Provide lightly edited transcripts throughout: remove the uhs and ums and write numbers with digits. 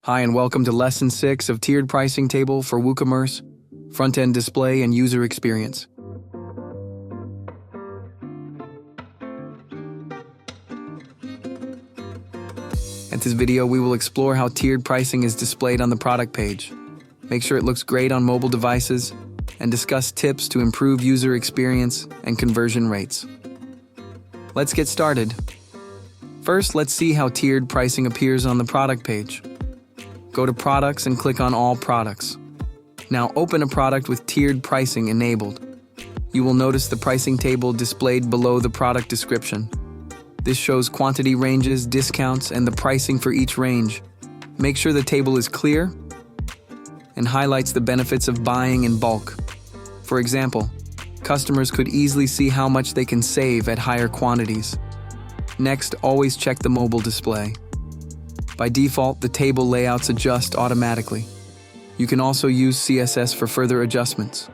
Hi and welcome to Lesson 6 of Tiered Pricing Table for WooCommerce, Front-End Display and User Experience. In this video, we will explore how tiered pricing is displayed on the product page, make sure it looks great on mobile devices, and discuss tips to improve user experience and conversion rates. Let's get started. First, let's see how tiered pricing appears on the product page. Go to Products and click on All Products. Now open a product with tiered pricing enabled. You will notice the pricing table displayed below the product description. This shows quantity ranges, discounts, and the pricing for each range. Make sure the table is clear and highlights the benefits of buying in bulk. For example, customers could easily see how much they can save at higher quantities. Next, always check the mobile display. By default, the table layouts adjust automatically. You can also use CSS for further adjustments.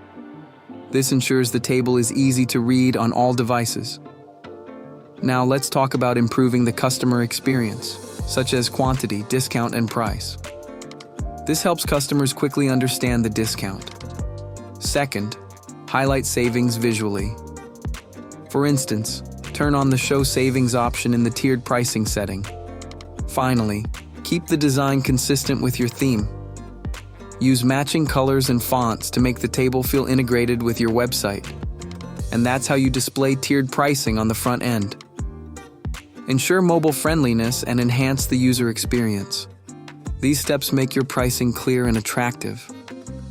This ensures the table is easy to read on all devices. Now let's talk about improving the customer experience, such as quantity, discount, and price. This helps customers quickly understand the discount. Second, highlight savings visually. For instance, turn on the Show Savings option in the tiered pricing setting. Finally, keep the design consistent with your theme. Use matching colors and fonts to make the table feel integrated with your website. And that's how you display tiered pricing on the front end. Ensure mobile friendliness and enhance the user experience. These steps make your pricing clear and attractive,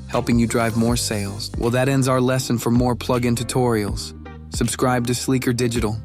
helping you drive more sales. Well, that ends our lesson. For more plugin tutorials, subscribe to Sleekr Digital.